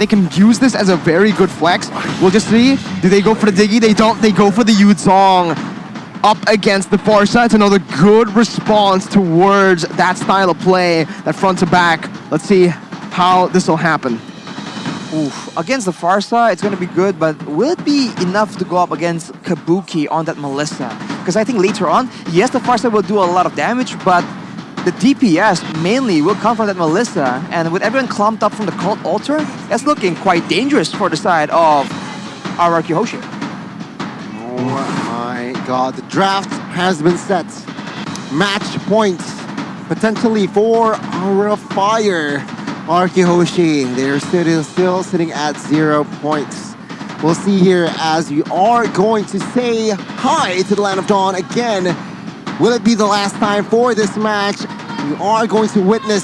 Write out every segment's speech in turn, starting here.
they can use this as a very good flex. We'll just see. Do they go for the Diggy? They don't. They go for the Yuzong up against the Farsa. It's another good response towards that style of play, that front to back. Let's see how this will happen. Oof. Against the Farsa, it's going to be good, but will it be enough to go up against Kabuki on that Melissa? Because I think later on, yes, the Farsa will do a lot of damage, but the DPS mainly will come from that Melissa, and with everyone clumped up from the Cult Altar, that's looking quite dangerous for the side of RRQ Hoshi. Oh my god, the draft has been set. Match points, potentially for Aura Fire. RRQ Hoshi, they're still sitting at 0 points. We'll see here as we are going to say hi to the Land of Dawn again. Will it be the last time for this match? We are going to witness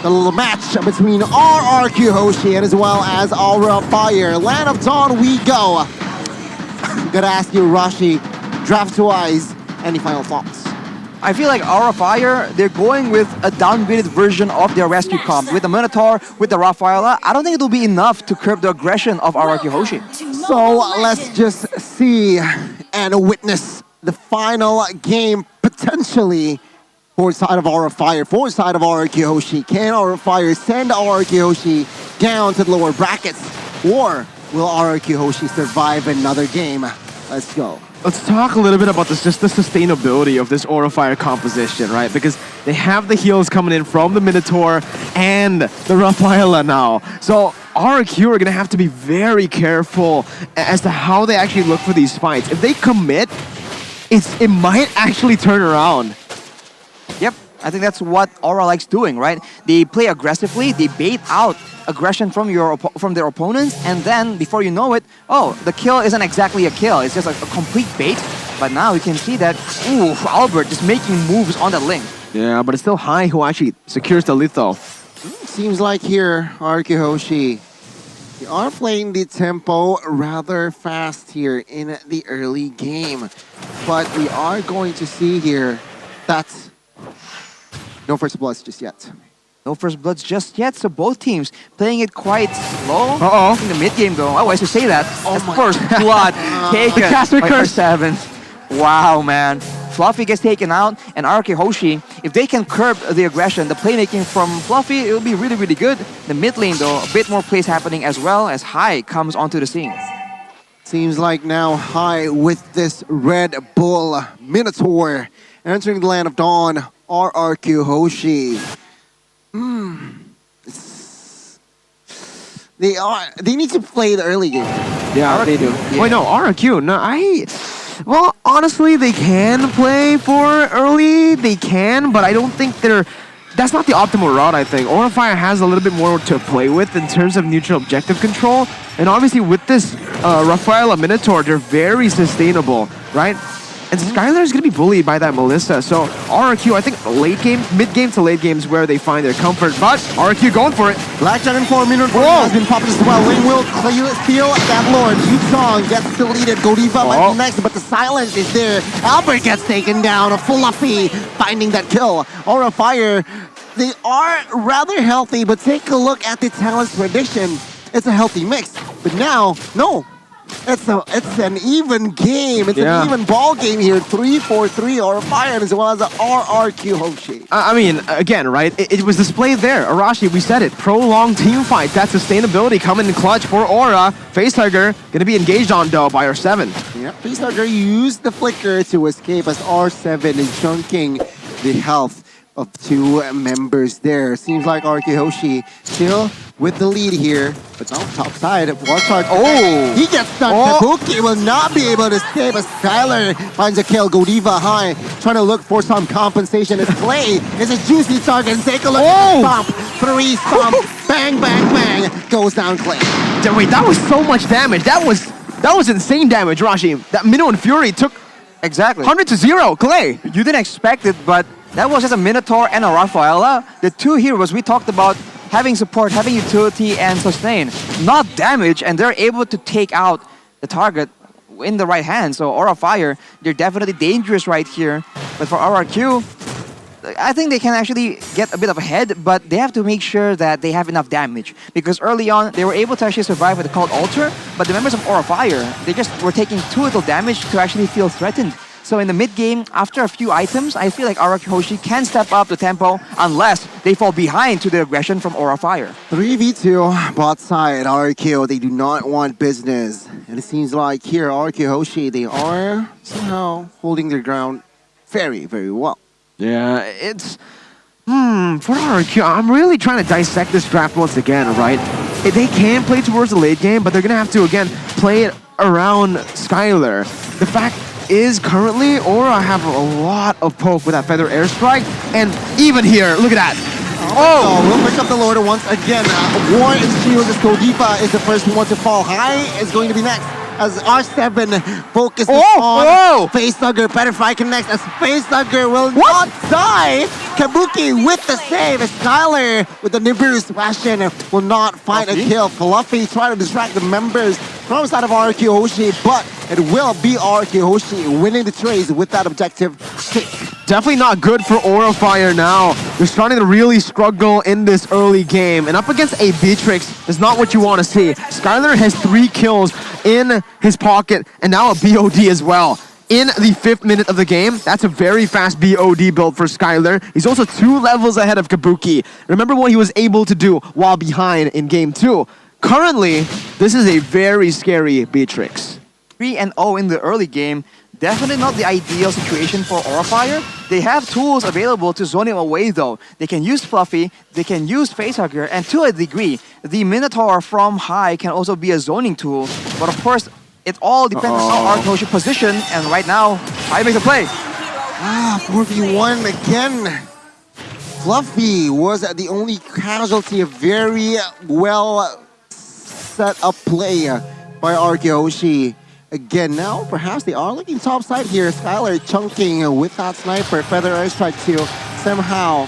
the match between RRQ Hoshi and as well as Aura Fire. Land of Dawn we go. Gotta ask you, Rashi, draft-wise, any final thoughts? I feel like Aura Fire, they're going with a downgraded version of their rescue comp. With the Minotaur, with the Rafaela, I don't think it will be enough to curb the aggression of RRQ Hoshi. So let's just see and witness the final game potentially for the side of Aura Fire, for the side of RRQ Hoshi. Can Aura Fire send RRQ Hoshi down to the lower brackets? Or will RRQ Hoshi survive another game? Let's go. Let's talk a little bit about this, just the sustainability of this Aura Fire composition, right? Because they have the heals coming in from the Minotaur and the Rafaela now. So RRQ are going to have to be very careful as to how they actually look for these fights. If they commit, it might actually turn around. Yep, I think that's what Aura likes doing, right? They play aggressively, they bait out aggression from their opponents, and then before you know it, oh, the kill isn't exactly a kill, it's just a complete bait. But now you can see that, ooh, Albert just making moves on that link. Yeah, but it's still Hai who actually secures the lethal. Seems like here, RRQ Hoshi, they are playing the tempo rather fast here in the early game. But we are going to see here that no first bloods just yet. No first bloods just yet, so both teams playing it quite slow. Uh-oh. In the mid game though. Oh, I should say that. Oh That's my first blood taken The caster by curse. R7. Wow, man. Fluffy gets taken out, and RRQ Hoshi, if they can curb the aggression, the playmaking from Fluffy, it will be really, really good. The mid lane though, a bit more plays happening as well as Hai comes onto the scene. Seems like now Hai with this Red Bull Minotaur entering the Land of Dawn, RRQ Hoshi. They need to play the early game. Yeah, they do. Yeah. Wait, no, RRQ. No, well, honestly, they can play for early. They can, but I don't think that's not the optimal route, I think. Aura Fire has a little bit more to play with in terms of neutral objective control. And obviously, with this Rafaela Minotaur, they're very sustainable, right? And Skylar is going to be bullied by that Melissa. So RRQ, I think late game, mid game to late game is where they find their comfort. But RRQ going for it. Black Dragon 4 Minotaur has been popped as well. Wing will steal that Lord. Yuzong gets deleted. Godiva might be next, but the silence is there. Albert gets taken down. A Fluffy finding that kill. Aura Fire, they are rather healthy, but take a look at the talent's prediction. It's a healthy mix. But now, no. It's an even game. It's an even ball game here. 3-4-3 Aura Fire as well as the RRQ Hoshi. I mean, again, right? It was displayed there. Arashi, we said it. Prolonged team fight. That sustainability coming in clutch for Aura. Facehugger gonna be engaged on though by R7. Yep, Facehugger used the flicker to escape as R7 is chunking the health of two members there. Seems like RRQ Hoshi still with the lead here, but now top side of Warcharge. Oh, he gets stuck. Kabuki will not be able to escape as Skylar finds a kill. Godiva High trying to look for some compensation. His play is a juicy target. And take a look at the stomp. 3 stomp. Bang, bang, bang. Goes down Clay. Wait, that was so much damage. That was insane damage, Rashi. That Minnow and Fury took exactly 100 to 0. Clay. You didn't expect it, but that was just a Minotaur and a Rafaela. The two heroes we talked about having support, having utility, and sustain. Not damage, and they're able to take out the target in the right hand. So Aura Fire, they're definitely dangerous right here. But for RRQ, I think they can actually get a bit of ahead, but they have to make sure that they have enough damage. Because early on, they were able to actually survive with the Cult Altar, but the members of Aura Fire, they just were taking too little damage to actually feel threatened. So in the mid game, after a few items, I feel like RRQ Hoshi can step up the tempo unless they fall behind to the aggression from Aura Fire. 3v2 bot side, RRQ, they do not want business. And it seems like here, RRQ Hoshi, they are somehow holding their ground very, very well. Yeah, it's... for RRQ, I'm really trying to dissect this draft once again, right? They can play towards the late game, but they're going to have to, again, play it around Skylar. The fact is, currently, Aura have a lot of poke with that Feather Airstrike, and even here, look at that. Oh, we'll pick up the loader once again. War and Shield as Kodiva is the first one to fall. High is going to be next as R7 focuses on Facehugger. Petrify connects as Facehugger will not die. Kabuki with the save as Skylar with the Nibiru Bastion will not find a kill. Fluffy trying to distract the members from the side of RRQ Hoshi, but it will be RRQ Hoshi winning the trace with that objective take. Definitely not good for Aura Fire now. They're starting to really struggle in this early game. And up against a Beatrix is not what you want to see. Skylar has 3 kills in his pocket and now a BOD as well. In the 5th minute of the game, that's a very fast BOD build for Skylar. He's also 2 levels ahead of Kabuki. Remember what he was able to do while behind in game 2. Currently, this is a very scary Beatrix. 3-0 in the early game. Definitely not the ideal situation for Aura Fire. They have tools available to zone him away though. They can use Fluffy, they can use Facehugger, and to a degree, the Minotaur from High can also be a zoning tool. But of course, it all depends on how RRQ Hoshi position, and right now, High makes a play. 4v1 again. Fluffy was the only casualty, a very well set up play by RRQ Hoshi. Again, now perhaps they are looking top side here. Skylar chunking with that sniper. Feather Airstrike to somehow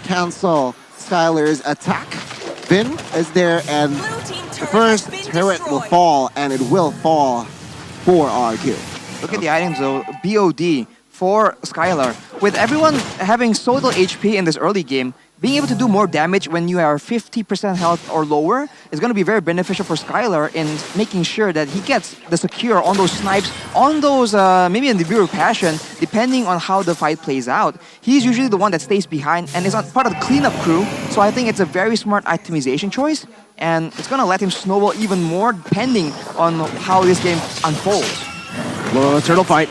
cancel Skylar's attack. Vin is there, and the first turret will fall, and it will fall for RRQ. Look at the items though. BOD for Skylar. With everyone having so little HP in this early game, being able to do more damage when you are 50% health or lower is going to be very beneficial for Skylar in making sure that he gets the secure on those snipes, on those maybe in the Nibiru Passion, depending on how the fight plays out. He's usually the one that stays behind and is not part of the cleanup crew, so I think it's a very smart itemization choice, and it's going to let him snowball even more depending on how this game unfolds. Turtle fight.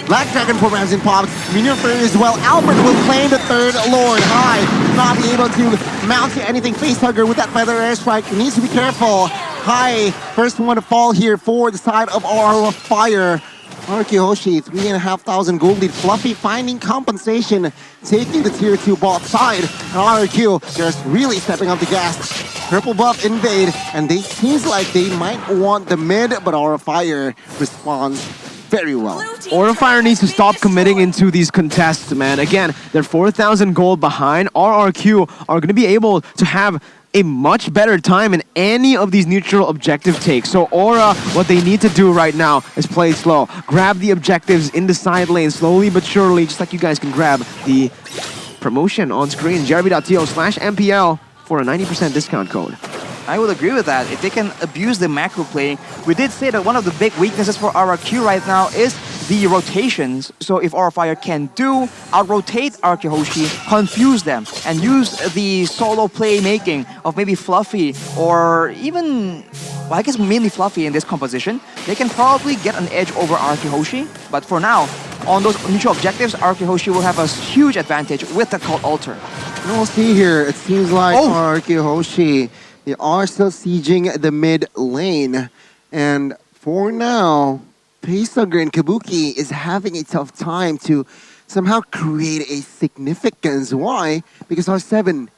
Black Dragon programs in pops. Minion Fury as well. Albert will claim the 3rd Lord. High not be able to mount anything. Facehugger with that Feather Airstrike. He needs to be careful. High, first one to fall here for the side of Aura Fire. RRQ Hoshi, 3,500 gold lead. Fluffy finding compensation, taking the tier 2 bot side. And RRQ just really stepping up the gas. Purple buff invade, and they seems like they might want the mid, but Aura Fire responds very well. Aura Fire needs to stop committing into these contests, man. Again, they're 4,000 gold behind. RRQ are going to be able to have a much better time in any of these neutral objective takes. So Aura, what they need to do right now is play slow. Grab the objectives in the side lane slowly but surely, just like you guys can grab the promotion on screen. grb.to/MPL for a 90% discount code. I would agree with that. If they can abuse the macro play, we did say that one of the big weaknesses for RRQ right now is the rotations. So if Aura Fire can out-rotate RRQ Hoshi, confuse them, and use the solo playmaking of maybe Fluffy or even, well, I guess mainly Fluffy in this composition, they can probably get an edge over RRQ Hoshi. But for now, on those neutral objectives, RRQ Hoshi will have a huge advantage with the Cult Altar. And we'll see here. It seems like RRQ Hoshi, they are still sieging the mid lane. And for now, Facehugger and Kabuki is having a tough time to somehow create a significance. Why? Because R7,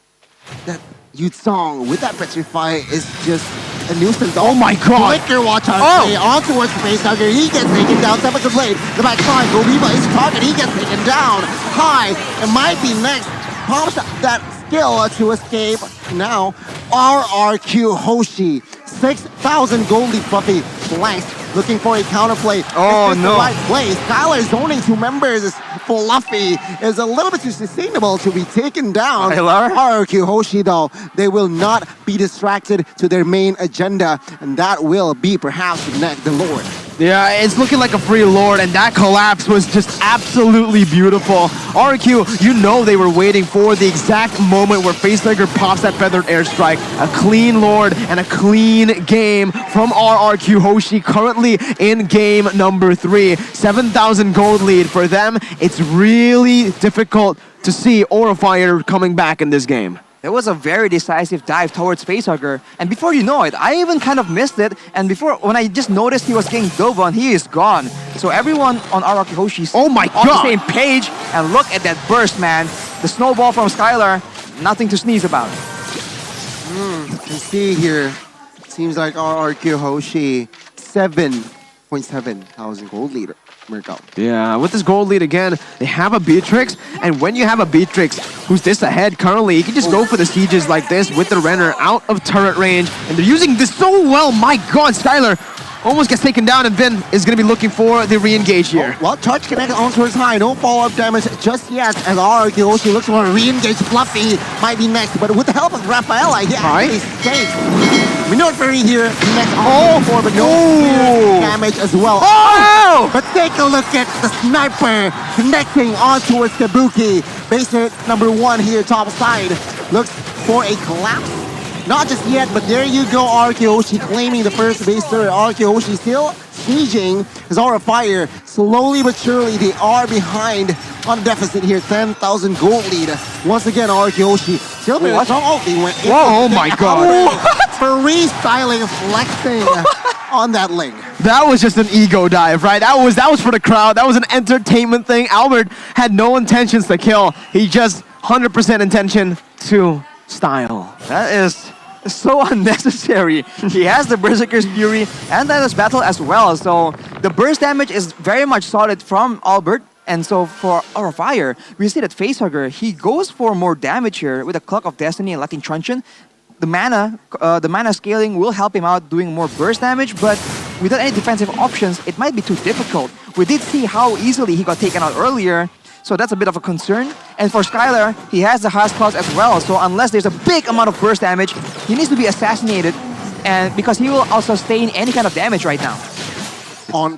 that Youth Song with that Petrify is just a nuisance. Oh my god! Flicker watch on play on towards the Facehugger. He gets taken down. 7 seconds late. The back side. Goliva is target. He gets taken down. High. It might be next. Pops that skill to escape. Now, RRQ Hoshi. 6,000 gold lead Fluffy flanked looking for a counterplay. Oh, Is this no. the right play? Skylar zoning 2 members is fluffy. Is a little bit too sustainable to be taken down. Skylar? RRQ Hoshi, though, they will not be distracted to their main agenda, and that will be perhaps the Lord. Yeah, it's looking like a free lord, and that collapse was just absolutely beautiful. RRQ, you know they were waiting for the exact moment where Facetiger pops that feathered airstrike. A clean lord and a clean game from RRQ Hoshi, currently in game number 3. 7,000 gold lead for them. It's really difficult to see Aura Fire coming back in this game. It was a very decisive dive towards Facehugger, and before you know it, I even kind of missed it, and when I just noticed he was getting dove on, he is gone. So everyone on RRQ Hoshi's Oh my on God. the same page, and look at that burst, man. The snowball from Skylar, nothing to sneeze about. You can see here, seems like RRQ Hoshi, 7.7 thousand gold leader. Mirko. Yeah, with this gold lead again, they have a Beatrix, and when you have a Beatrix who's this ahead currently, you can just go for the sieges like this with the Renner out of turret range, and they're using this so well. My God, Skylar almost gets taken down, and Vin is going to be looking for the re-engage here. Well, touch connect onto his high. No follow-up damage just yet as RRQ Hoshi looks for a re-engage. Fluffy might be next, but with the help of Rafaela, he actually saves. Minotary here next on four, but no clear damage as well. Oh! But take a look at the sniper connecting on towards Kabuki. Baser number 1 here, top side. Looks for a collapse. Not just yet, but there you go, RRQ Hoshi claiming the first base turret. RRQ Hoshi still sieging his Aura Fire. Slowly but surely, they are behind on deficit here. 10,000 gold lead. Once again, RRQ Hoshi still very strong. Oh, he went in. Whoa, oh my God. For restyling, flexing on that link. That was just an ego dive, right? That was for the crowd. That was an entertainment thing. Albert had no intentions to kill. He just 100% intention to style. That is so unnecessary. He has the Berserker's Fury and Endless Battle as well, so the burst damage is very much solid from Albert. And so for Aura Fire, we see that Facehugger, he goes for more damage here with a Clock of Destiny and Latin Truncheon. The mana scaling will help him out doing more burst damage, but without any defensive options, it might be too difficult. We did see how easily he got taken out earlier, so that's a bit of a concern. And for Skylar, he has the Haas Claws as well, so unless there's a big amount of burst damage, he needs to be assassinated, and because he will also sustain any kind of damage right now.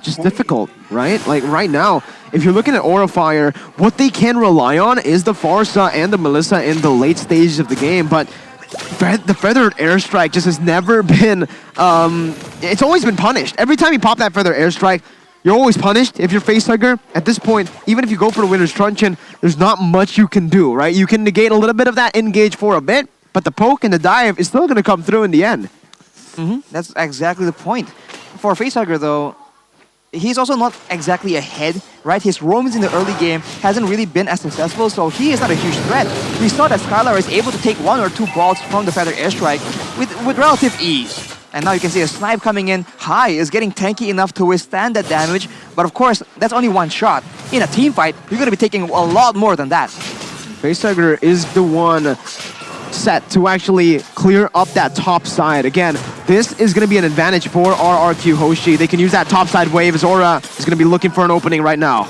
Just difficult, right? Like right now, if you're looking at Aura Fire, what they can rely on is the Farsa and the Melissa in the late stages of the game, but the feathered airstrike just has never been, it's always been punished. Every time you pop that feathered airstrike, you're always punished if you're Facehugger. At this point, even if you go for the Winner's Truncheon, there's not much you can do, right? You can negate a little bit of that engage for a bit, but the poke and the dive is still going to come through in the end. That's exactly the point. For Facehugger though, he's also not exactly ahead, right? His roams in the early game hasn't really been as successful, so he is not a huge threat. We saw that Skylar is able to take 1 or 2 bolts from the Feather Airstrike with relative ease. And now you can see a snipe coming in high is getting tanky enough to withstand that damage, but of course, that's only 1 shot. In a team fight, you're going to be taking a lot more than that. Facehugger is the one set to actually clear up that top side. Again, this is going to be an advantage for RRQ Hoshi. They can use that top side wave as Aura is going to be looking for an opening right now.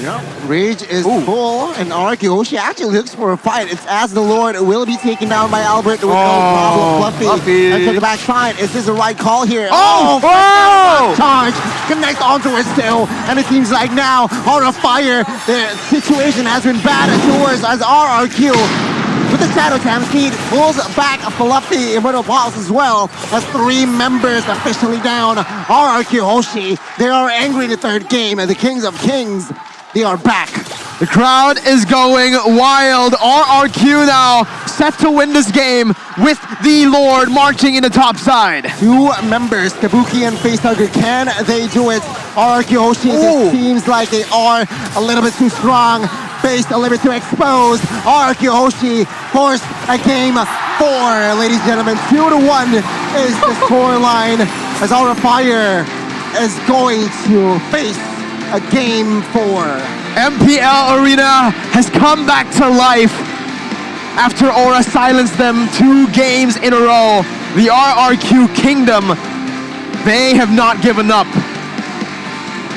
Yeah, Rage is full, and RRQ Hoshi actually looks for a fight. It's as the Lord will be taken down by Albert with no problem. Fluffy. And to the back side. Is this the right call here? Charge! Connect onto it still, and it seems like now, Aura Fire, the situation has been bad towards as RRQ. With the Shadow Stampede, pulls back Fluffy Immortal Pulse as well as 3 members officially down. RRQ Hoshi, they are angry in the 3rd game, and the Kings of Kings, they are back. The crowd is going wild. RRQ now set to win this game with the Lord marching in the top side. 2 members, Kabuki and Facehugger, can they do it? RRQ Hoshi, it seems like they are a little bit too strong. Faced a little bit too exposed. RRQ Hoshi forced a game 4, ladies and gentlemen. 2-1 is the scoreline as Aura Fire is going to face a game 4. MPL Arena has come back to life after Aura silenced them 2 games in a row. The RRQ Kingdom, they have not given up.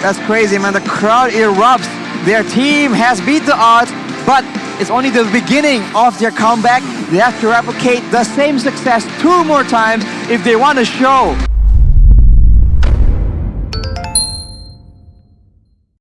That's crazy, man. The crowd erupts. Their team has beat the odds, but it's only the beginning of their comeback. They have to replicate the same success 2 more times if they want to show